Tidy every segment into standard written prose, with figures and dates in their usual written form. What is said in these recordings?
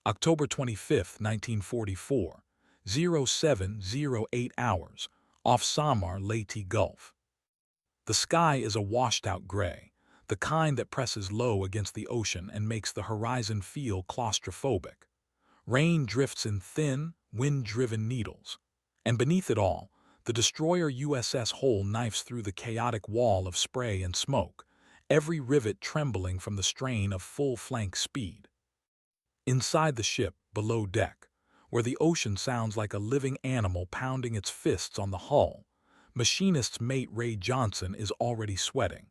October 25, 1944, 0708 hours, off Samar Leyte Gulf. The sky is a washed-out gray, the kind that presses low against the ocean and makes the horizon feel claustrophobic. Rain drifts in thin, wind-driven needles, and beneath it all, the destroyer USS Hull knifes through the chaotic wall of spray and smoke, every rivet trembling from the strain of full-flank speed. Inside the ship, below deck, where the ocean sounds like a living animal pounding its fists on the hull, Machinist's mate Ray Johnson is already sweating.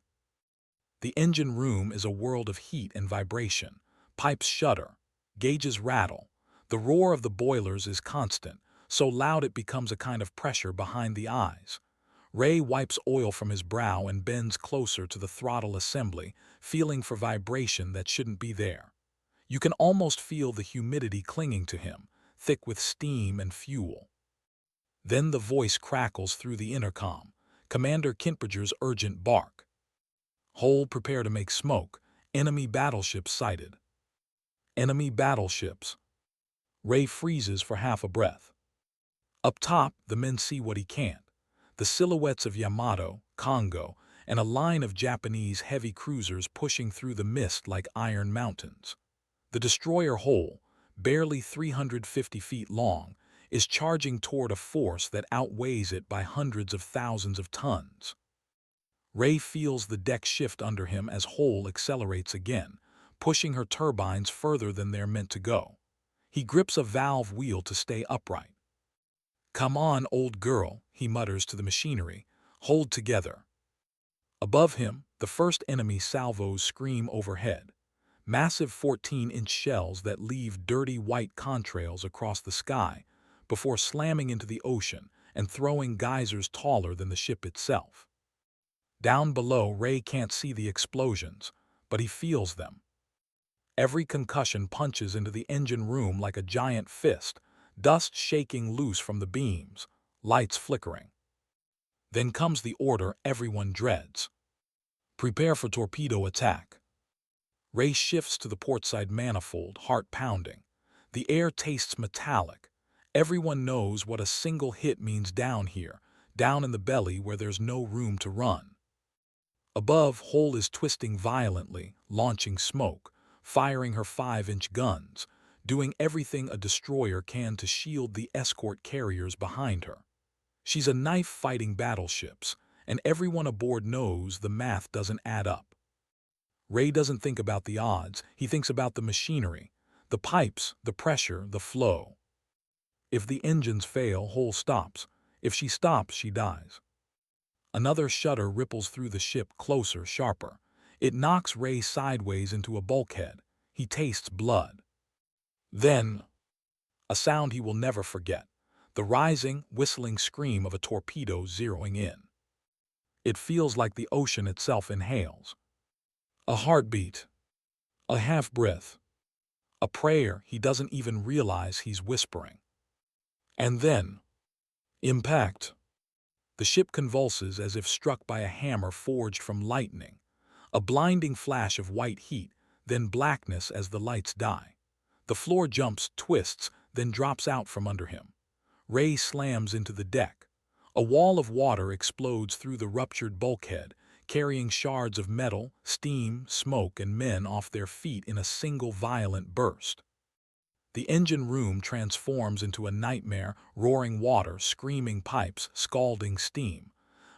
The engine room is a world of heat and vibration. Pipes shudder, gauges rattle. The roar of the boilers is constant, so loud it becomes a kind of pressure behind the eyes. Ray wipes oil from his brow and bends closer to the throttle assembly, feeling for vibration that shouldn't be there. You can almost feel the humidity clinging to him, thick with steam and fuel. Then the voice crackles through the intercom, Commander Kintbridger's urgent bark. Hull, prepare to make smoke. Enemy battleships sighted. Enemy battleships. Ray freezes for half a breath. Up top, the men see what he can't. The silhouettes of Yamato, Congo, and a line of Japanese heavy cruisers pushing through the mist like iron mountains. The destroyer Hull, barely 350 feet long, is charging toward a force that outweighs it by hundreds of thousands of tons. Ray feels the deck shift under him as Hull accelerates again, pushing her turbines further than they're meant to go. He grips a valve wheel to stay upright. "Come on, old girl," he mutters to the machinery. "Hold together." Above him, the first enemy salvos scream overhead. Massive 14-inch shells that leave dirty white contrails across the sky before slamming into the ocean and throwing geysers taller than the ship itself. Down below, Ray can't see the explosions, but he feels them. Every concussion punches into the engine room like a giant fist, dust shaking loose from the beams, lights flickering. Then comes the order everyone dreads. Prepare for torpedo attack. Ray shifts to the portside manifold, heart pounding. The air tastes metallic. Everyone knows what a single hit means down here, down in the belly where there's no room to run. Above, Hull is twisting violently, launching smoke, firing her 5-inch guns, doing everything a destroyer can to shield the escort carriers behind her. She's a knife fighting battleships, and everyone aboard knows the math doesn't add up. Ray doesn't think about the odds, he thinks about the machinery, the pipes, the pressure, the flow. If the engines fail, Hull stops. If she stops, she dies. Another shudder ripples through the ship, closer, sharper. It knocks Ray sideways into a bulkhead. He tastes blood. Then, a sound he will never forget, the rising, whistling scream of a torpedo zeroing in. It feels like the ocean itself inhales. A heartbeat, a half-breath, a prayer he doesn't even realize he's whispering. And then, impact. The ship convulses as if struck by a hammer forged from lightning. A blinding flash of white heat, then blackness as the lights die. The floor jumps, twists, then drops out from under him. Ray slams into the deck. A wall of water explodes through the ruptured bulkhead, carrying shards of metal, steam, smoke, and men off their feet in a single violent burst. The engine room transforms into a nightmare, roaring water, screaming pipes, scalding steam.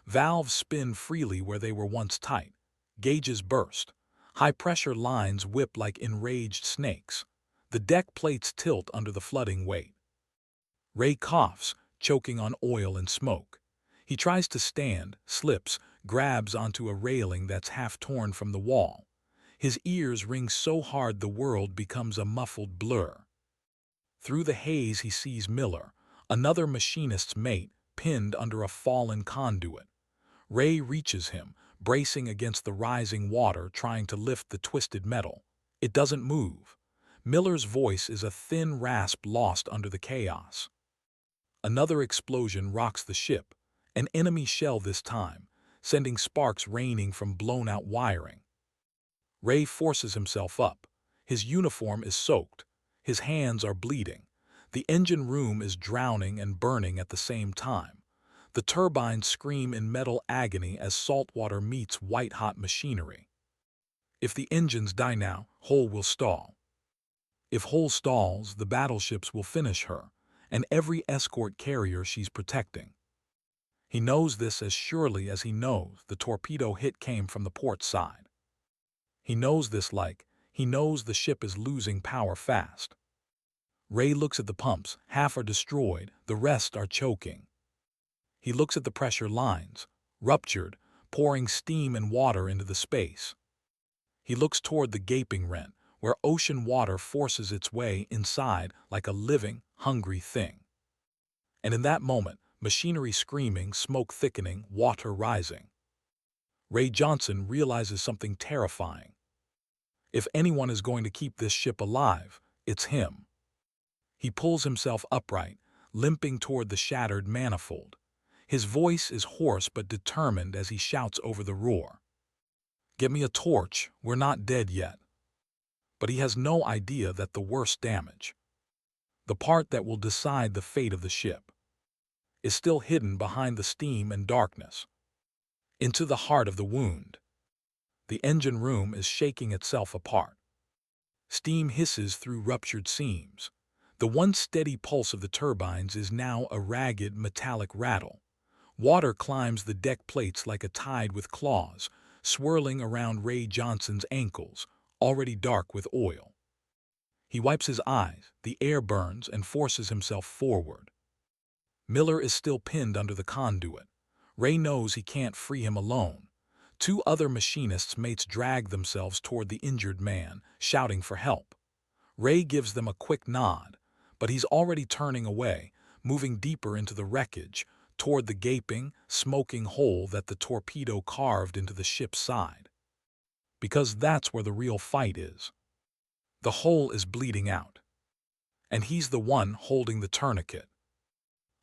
Valves spin freely where they were once tight. Gauges burst. High-pressure lines whip like enraged snakes. The deck plates tilt under the flooding weight. Ray coughs, choking on oil and smoke. He tries to stand, slips, grabs onto a railing that's half torn from the wall. His ears ring so hard the world becomes a muffled blur. Through the haze he sees Miller, another machinist's mate, pinned under a fallen conduit. Ray reaches him, bracing against the rising water, trying to lift the twisted metal. It doesn't move. Miller's voice is a thin rasp lost under the chaos. Another explosion rocks the ship, an enemy shell this time, sending sparks raining from blown-out wiring. Ray forces himself up. His uniform is soaked. His hands are bleeding. The engine room is drowning and burning at the same time. The turbines scream in metal agony as salt water meets white-hot machinery. If the engines die now, Hull will stall. If Hull stalls, the battleships will finish her, and every escort carrier she's protecting. He knows this as surely as he knows the torpedo hit came from the port side. He knows this he knows the ship is losing power fast. Ray looks at the pumps, half are destroyed, the rest are choking. He looks at the pressure lines, ruptured, pouring steam and water into the space. He looks toward the gaping rent, where ocean water forces its way inside like a living, hungry thing. And in that moment, machinery screaming, smoke thickening, water rising. Ray Johnson realizes something terrifying. If anyone is going to keep this ship alive, it's him. He pulls himself upright, limping toward the shattered manifold. His voice is hoarse but determined as he shouts over the roar. "Get me a torch, we're not dead yet." But he has no idea that the worst damage, the part that will decide the fate of the ship, is still hidden behind the steam and darkness. Into the heart of the wound, the engine room is shaking itself apart. Steam hisses through ruptured seams. The once steady pulse of the turbines is now a ragged, metallic rattle. Water climbs the deck plates like a tide with claws, swirling around Ray Johnson's ankles, already dark with oil. He wipes his eyes, the air burns, and forces himself forward. Miller is still pinned under the conduit. Ray knows he can't free him alone. Two other machinists' mates drag themselves toward the injured man, shouting for help. Ray gives them a quick nod, but he's already turning away, moving deeper into the wreckage, toward the gaping, smoking hole that the torpedo carved into the ship's side. Because that's where the real fight is. The hole is bleeding out, and he's the one holding the tourniquet.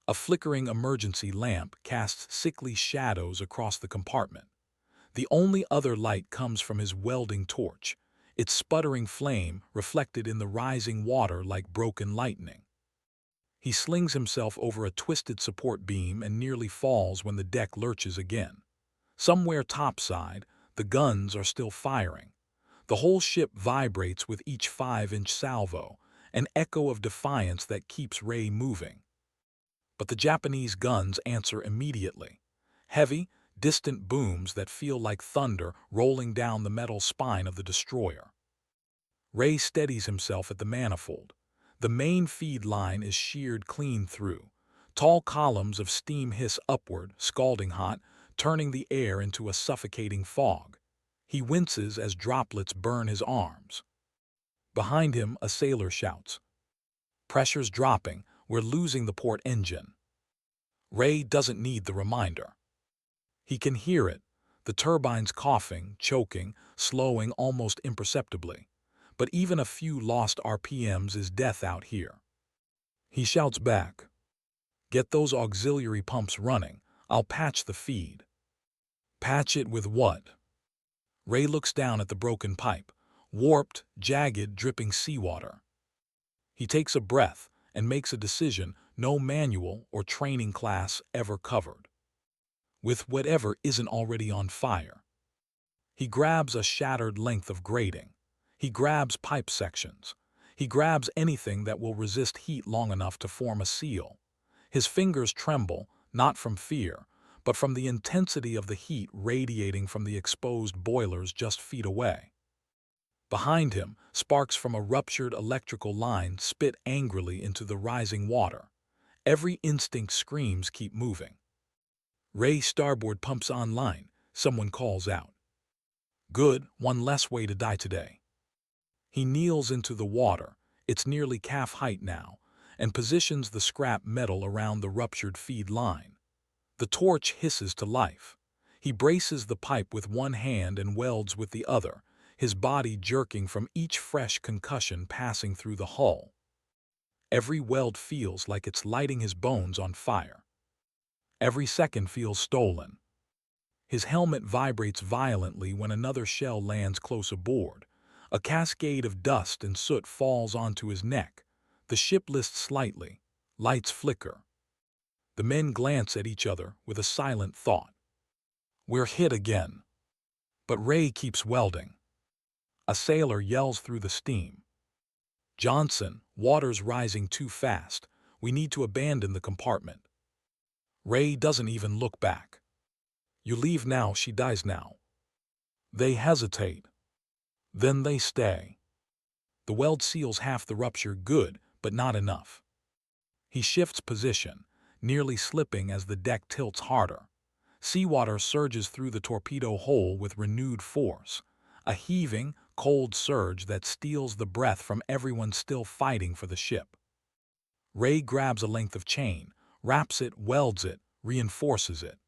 A flickering emergency lamp casts sickly shadows across the compartment. The only other light comes from his welding torch, its sputtering flame reflected in the rising water like broken lightning. He slings himself over a twisted support beam and nearly falls when the deck lurches again. Somewhere topside, the guns are still firing. The whole ship vibrates with each 5-inch salvo, an echo of defiance that keeps Ray moving. But the Japanese guns answer immediately. Heavy, distant booms that feel like thunder rolling down the metal spine of the destroyer. Ray steadies himself at the manifold. The main feed line is sheared clean through. Tall columns of steam hiss upward, scalding hot, turning the air into a suffocating fog. He winces as droplets burn his arms. Behind him, a sailor shouts. "Pressure's dropping, we're losing the port engine." Ray doesn't need the reminder. He can hear it, the turbines coughing, choking, slowing almost imperceptibly. But even a few lost RPMs is death out here. He shouts back, "Get those auxiliary pumps running, I'll patch the feed." Patch it with what? Ray looks down at the broken pipe, warped, jagged, dripping seawater. He takes a breath and makes a decision no manual or training class ever covered. With whatever isn't already on fire. He grabs a shattered length of grating. He grabs pipe sections. He grabs anything that will resist heat long enough to form a seal. His fingers tremble, not from fear, but from the intensity of the heat radiating from the exposed boilers just feet away. Behind him, sparks from a ruptured electrical line spit angrily into the rising water. Every instinct screams keep moving. Ray starboard pumps online, someone calls out. Good, one less way to die today. He kneels into the water, it's nearly calf height now, and positions the scrap metal around the ruptured feed line. The torch hisses to life. He braces the pipe with one hand and welds with the other, his body jerking from each fresh concussion passing through the hull. Every weld feels like it's lighting his bones on fire. Every second feels stolen. His helmet vibrates violently when another shell lands close aboard, A cascade of dust and soot falls onto his neck. The ship lists slightly. Lights flicker. The men glance at each other with a silent thought. We're hit again. But Ray keeps welding. A sailor yells through the steam. Johnson, water's rising too fast. We need to abandon the compartment. Ray doesn't even look back. You leave now, she dies now. They hesitate. Then they stay. The weld seals half the rupture, good, but not enough. He shifts position, nearly slipping as the deck tilts harder. Seawater surges through the torpedo hole with renewed force, a heaving, cold surge that steals the breath from everyone still fighting for the ship. Ray grabs a length of chain, wraps it, welds it, reinforces it.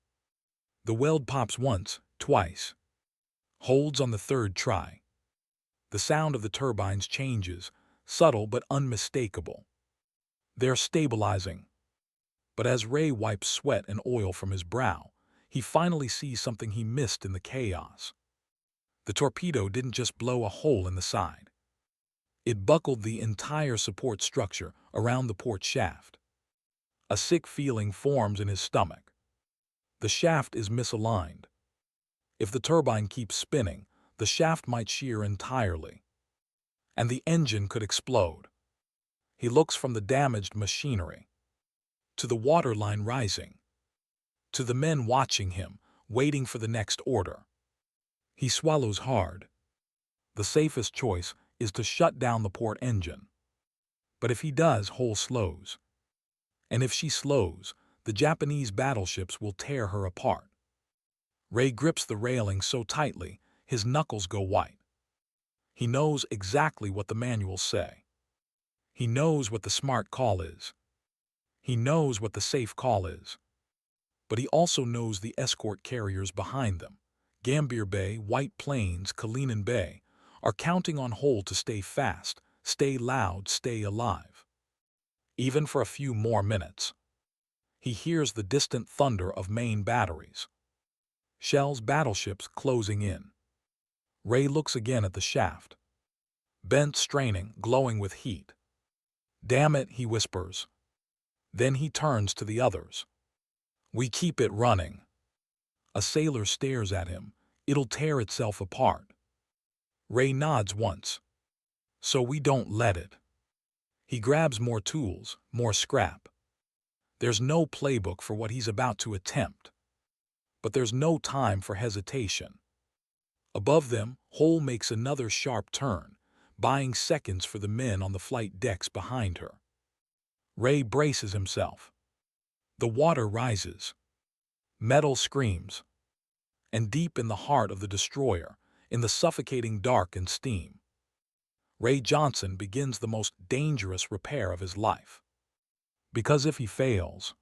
The weld pops once, twice. Holds on the third try. The sound of the turbines changes, subtle but unmistakable. They're stabilizing. But as Ray wipes sweat and oil from his brow, he finally sees something he missed in the chaos. The torpedo didn't just blow a hole in the side. It buckled the entire support structure around the port shaft. A sick feeling forms in his stomach. The shaft is misaligned. If the turbine keeps spinning, the shaft might shear entirely, and the engine could explode. He looks from the damaged machinery to the waterline rising, to the men watching him, waiting for the next order. He swallows hard. The safest choice is to shut down the port engine. But if he does, Hull slows. And if she slows, the Japanese battleships will tear her apart. Ray grips the railing so tightly, his knuckles go white. He knows exactly what the manuals say. He knows what the smart call is. He knows what the safe call is. But he also knows the escort carriers behind them, Gambier Bay, White Plains, Kalinin Bay, are counting on Hull to stay fast, stay loud, stay alive. Even for a few more minutes. He hears the distant thunder of main batteries. Shells, battleships closing in. Ray looks again at the shaft. Bent, straining, glowing with heat. Damn it, he whispers. Then he turns to the others. We keep it running. A sailor stares at him. It'll tear itself apart. Ray nods once. So we don't let it. He grabs more tools, more scrap. There's no playbook for what he's about to attempt. But there's no time for hesitation. Above them, Hull makes another sharp turn, buying seconds for the men on the flight decks behind her. Ray braces himself. The water rises. Metal screams. And deep in the heart of the destroyer, in the suffocating dark and steam, Ray Johnson begins the most dangerous repair of his life. Because if he fails,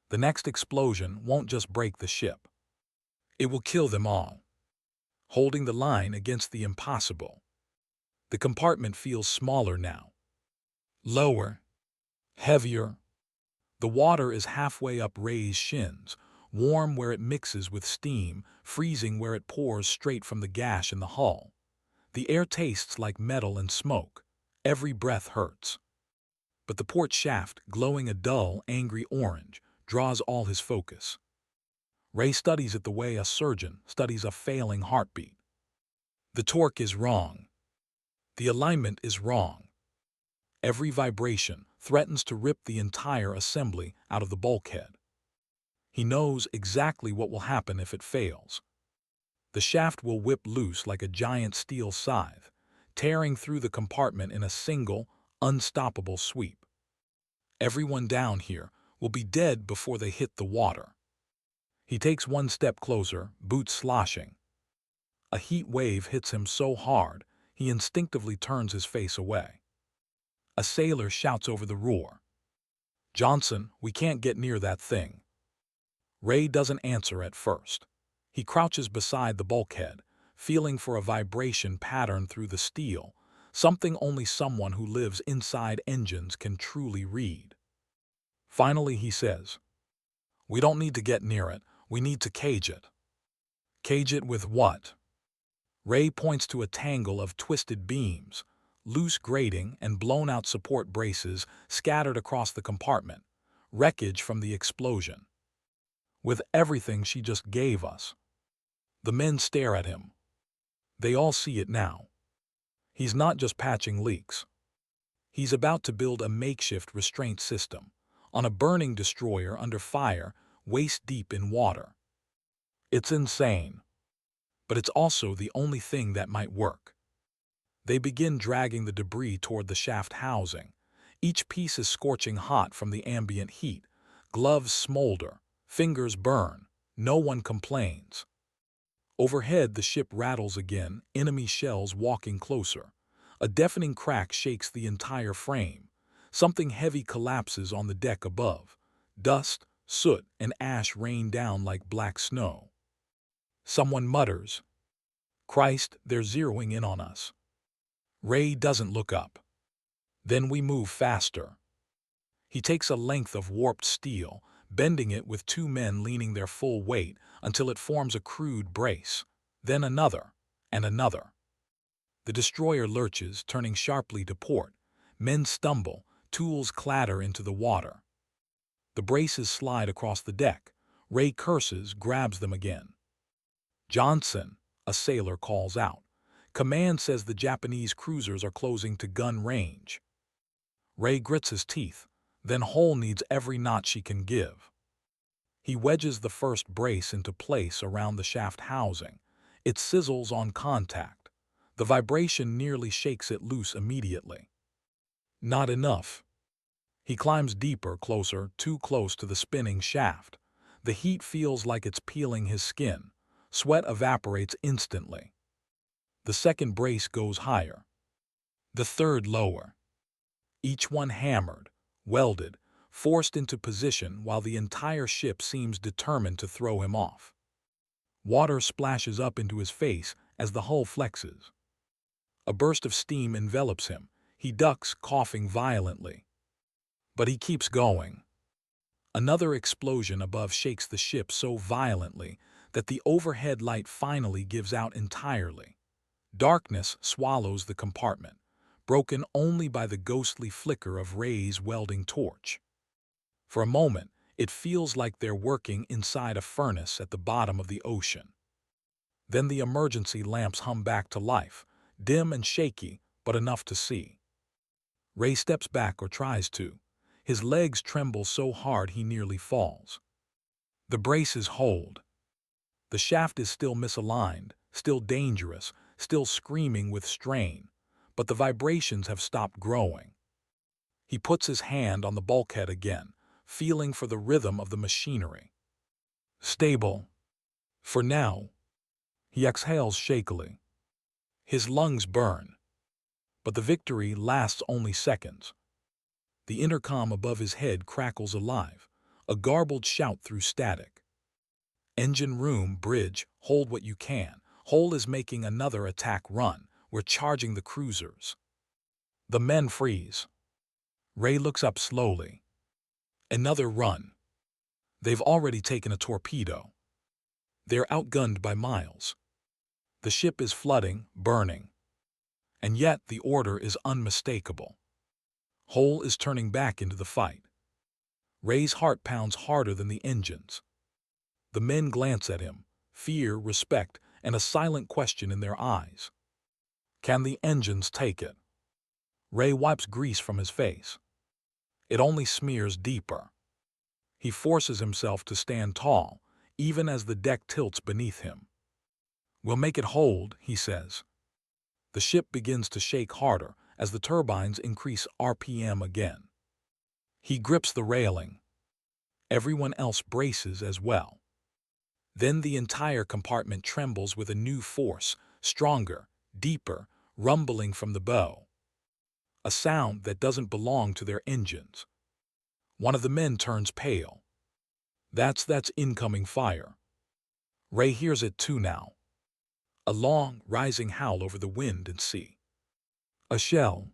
the next explosion won't just break the ship. It will kill them all. Holding the line against the impossible. The compartment feels smaller now. Lower. Heavier. The water is halfway up Ray's shins, warm where it mixes with steam, freezing where it pours straight from the gash in the hull. The air tastes like metal and smoke. Every breath hurts. But the port shaft, glowing a dull, angry orange, draws all his focus. Ray studies it the way a surgeon studies a failing heartbeat. The torque is wrong. The alignment is wrong. Every vibration threatens to rip the entire assembly out of the bulkhead. He knows exactly what will happen if it fails. The shaft will whip loose like a giant steel scythe, tearing through the compartment in a single, unstoppable sweep. Everyone down here will be dead before they hit the water. He takes one step closer, boots sloshing. A heat wave hits him so hard, he instinctively turns his face away. A sailor shouts over the roar. Johnson, we can't get near that thing. Ray doesn't answer at first. He crouches beside the bulkhead, feeling for a vibration pattern through the steel, something only someone who lives inside engines can truly read. Finally, he says, "We don't need to get near it, we need to cage it." Cage it with what? Ray points to a tangle of twisted beams, loose grating and blown-out support braces scattered across the compartment, wreckage from the explosion. With everything she just gave us. The men stare at him. They all see it now. He's not just patching leaks. He's about to build a makeshift restraint system on a burning destroyer under fire, waist-deep in water. It's insane. But it's also the only thing that might work. They begin dragging the debris toward the shaft housing. Each piece is scorching hot from the ambient heat. Gloves smolder, fingers burn. No one complains. Overhead, the ship rattles again, enemy shells walking closer. A deafening crack shakes the entire frame. Something heavy collapses on the deck above. Dust, soot, and ash rain down like black snow. Someone mutters, "Christ, they're zeroing in on us." Ray doesn't look up. Then we move faster. He takes a length of warped steel, bending it with two men leaning their full weight until it forms a crude brace. Then another, and another. The destroyer lurches, turning sharply to port. Men stumble, tools clatter into the water. The braces slide across the deck. Ray curses, grabs them again. "Johnson," a sailor calls out. "Command says the Japanese cruisers are closing to gun range." Ray grits his teeth. Then Hull needs every knot she can give. He wedges the first brace into place around the shaft housing. It sizzles on contact. The vibration nearly shakes it loose immediately. Not enough. He climbs deeper, closer, too close to the spinning shaft. The heat feels like it's peeling his skin. Sweat evaporates instantly. The second brace goes higher. The third lower. Each one hammered, welded, forced into position while the entire ship seems determined to throw him off. Water splashes up into his face as the hull flexes. A burst of steam envelops him. He ducks, coughing violently. But he keeps going. Another explosion above shakes the ship so violently that the overhead light finally gives out entirely. Darkness swallows the compartment, broken only by the ghostly flicker of Ray's welding torch. For a moment, it feels like they're working inside a furnace at the bottom of the ocean. Then the emergency lamps hum back to life, dim and shaky, but enough to see. Ray steps back or tries to. His legs tremble so hard he nearly falls. The braces hold. The shaft is still misaligned, still dangerous, still screaming with strain, but the vibrations have stopped growing. He puts his hand on the bulkhead again, feeling for the rhythm of the machinery. Stable. For now. He exhales shakily. His lungs burn. But the victory lasts only seconds. The intercom above his head crackles alive, a garbled shout through static. "Engine room, bridge, hold what you can. Hull is making another attack run. We're charging the cruisers." The men freeze. Ray looks up slowly. Another run. They've already taken a torpedo. They're outgunned by miles. The ship is flooding, burning. And yet the order is unmistakable. Hull is turning back into the fight. Ray's heart pounds harder than the engine's. The men glance at him, fear, respect, and a silent question in their eyes. Can the engines take it? Ray wipes grease from his face. It only smears deeper. He forces himself to stand tall, even as the deck tilts beneath him. "We'll make it hold," he says. The ship begins to shake harder as the turbines increase RPM again. He grips the railing. Everyone else braces as well. Then the entire compartment trembles with a new force, stronger, deeper, rumbling from the bow. A sound that doesn't belong to their engines. One of the men turns pale. That's incoming fire. Ray hears it too now. A long, rising howl over the wind and sea. A shell.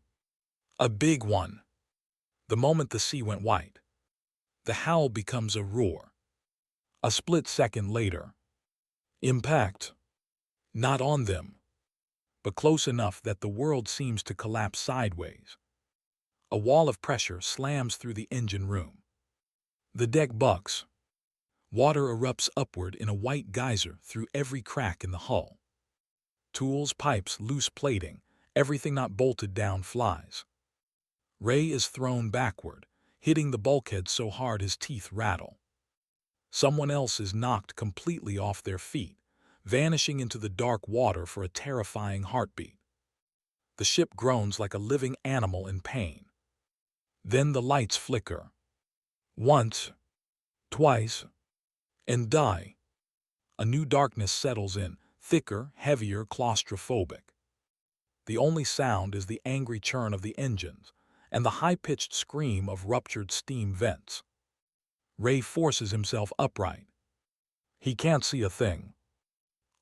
A big one. The moment the sea went white, the howl becomes a roar. A split second later. Impact. Not on them. but close enough that the world seems to collapse sideways. A wall of pressure slams through the engine room. The deck bucks. Water erupts upward in a white geyser through every crack in the hull. Tools, pipes, loose plating, everything not bolted down flies. Ray is thrown backward, hitting the bulkhead so hard his teeth rattle. Someone else is knocked completely off their feet, vanishing into the dark water for a terrifying heartbeat. The ship groans like a living animal in pain. Then the lights flicker. Once, twice, and die. A new darkness settles in, thicker, heavier, claustrophobic. The only sound is the angry churn of the engines and the high-pitched scream of ruptured steam vents. Ray forces himself upright. He can't see a thing.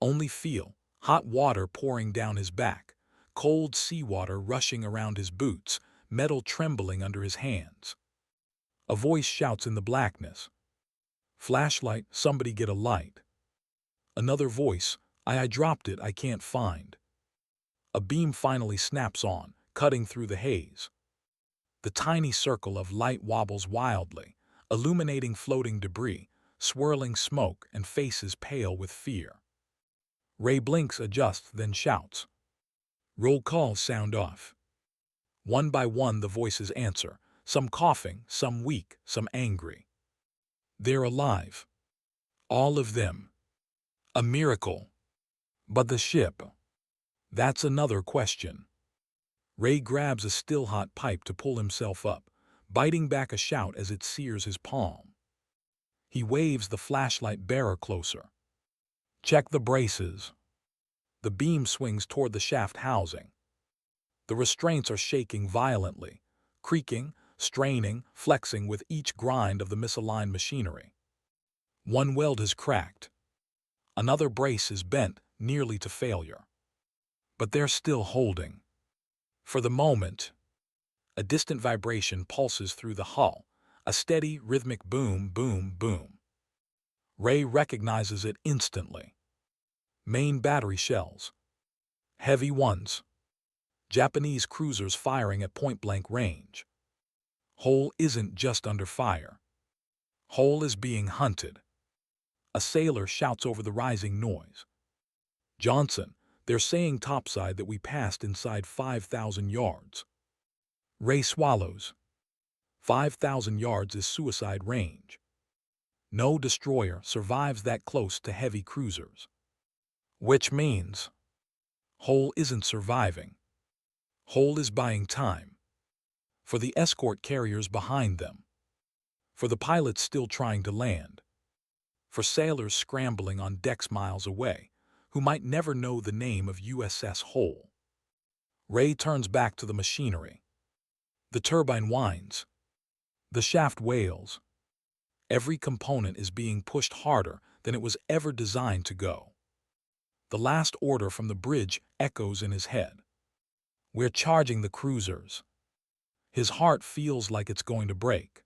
Only feel hot water pouring down his back, cold seawater rushing around his boots, metal trembling under his hands. A voice shouts in the blackness. Flashlight, somebody get a light. Another voice, I dropped it, I can't find. A beam finally snaps on, cutting through the haze. The tiny circle of light wobbles wildly, illuminating floating debris, swirling smoke, and faces pale with fear. Ray blinks, adjusts, then shouts. Roll calls sound off. One by one the voices answer, some coughing, some weak, some angry. They're alive. All of them. A miracle. But the ship? That's another question. Ray grabs a still-hot pipe to pull himself up, biting back a shout as it sears his palm. He waves the flashlight bearer closer. Check the braces. The beam swings toward the shaft housing. The restraints are shaking violently, creaking, straining, flexing with each grind of the misaligned machinery. One weld has cracked. Another brace is bent, nearly to failure. But they're still holding. For the moment, a distant vibration pulses through the hull, a steady, rhythmic boom, boom, boom. Ray recognizes it instantly. Main battery shells. Heavy ones. Japanese cruisers firing at point-blank range. Hull isn't just under fire. Hull is being hunted. A sailor shouts over the rising noise. Johnson, they're saying topside that we passed inside 5,000 yards. Ray swallows. 5,000 yards is suicide range. No destroyer survives that close to heavy cruisers. Which means Hull isn't surviving. Hull is buying time. For the escort carriers behind them. For the pilots still trying to land. For sailors scrambling on decks miles away, who might never know the name of USS Hull. Ray turns back to the machinery. The turbine whines. The shaft wails. Every component is being pushed harder than it was ever designed to go. The last order from the bridge echoes in his head. We're charging the cruisers. His heart feels like it's going to break.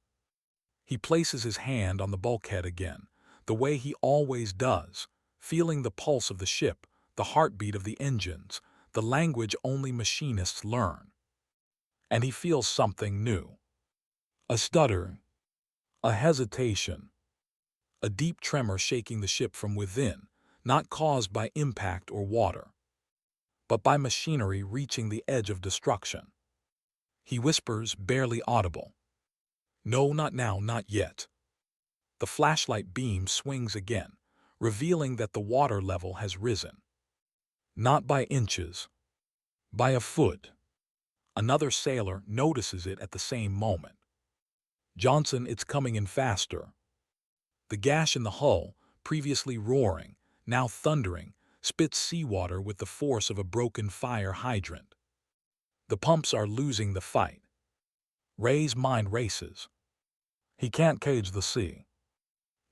He places his hand on the bulkhead again, the way he always does, feeling the pulse of the ship, the heartbeat of the engines, the language only machinists learn. And he feels something new. A stutter, a hesitation, a deep tremor shaking the ship from within, not caused by impact or water, but by machinery reaching the edge of destruction. He whispers, barely audible. No, not now, not yet. The flashlight beam swings again, revealing that the water level has risen. Not by inches, by a foot. Another sailor notices it at the same moment. Johnson, it's coming in faster. The gash in the hull, previously roaring, now thundering, spits seawater with the force of a broken fire hydrant. The pumps are losing the fight. Ray's mind races. He can't cage the sea.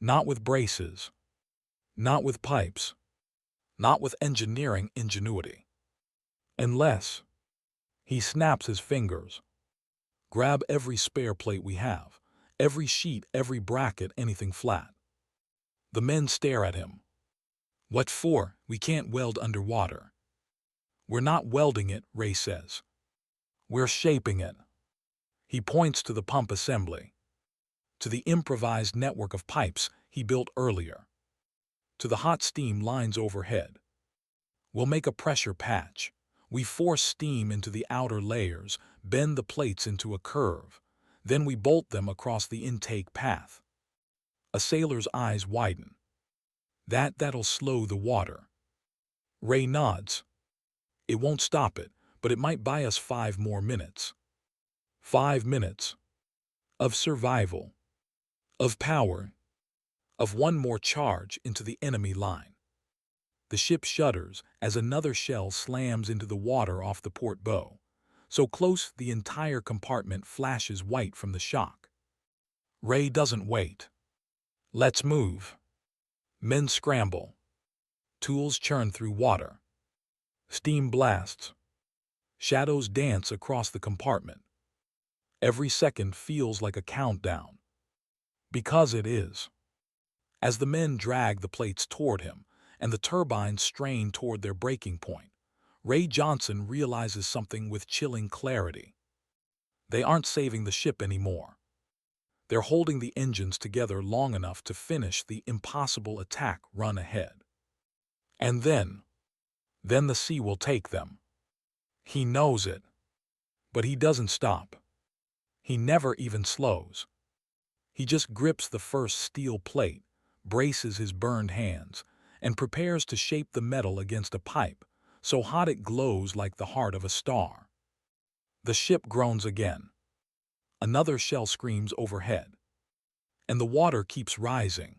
Not with braces. Not with pipes. Not with engineering ingenuity. Unless he snaps his fingers. Grab every spare plate we have, every sheet, every bracket, anything flat. The men stare at him. What for? We can't weld underwater. We're not welding it, Ray says. We're shaping it. He points to the pump assembly, to the improvised network of pipes he built earlier, to the hot steam lines overhead. We'll make a pressure patch. We force steam into the outer layers, bend the plates into a curve. Then we bolt them across the intake path. A sailor's eyes widen. That'll slow the water. Ray nods. It won't stop it, but it might buy us 5 more minutes. 5 minutes. Of survival. Of power. Of one more charge into the enemy line. The ship shudders as another shell slams into the water off the port bow. So close the entire compartment flashes white from the shock. Ray doesn't wait. Let's move. Men scramble. Tools churn through water. Steam blasts. Shadows dance across the compartment. Every second feels like a countdown. Because it is. As the men drag the plates toward him and the turbines strain toward their breaking point, Ray Johnson realizes something with chilling clarity. They aren't saving the ship anymore. They're holding the engines together long enough to finish the impossible attack run ahead. And then the sea will take them. He knows it. But he doesn't stop. He never even slows. He just grips the first steel plate, braces his burned hands, and prepares to shape the metal against a pipe, so hot it glows like the heart of a star. The ship groans again. Another shell screams overhead. And the water keeps rising.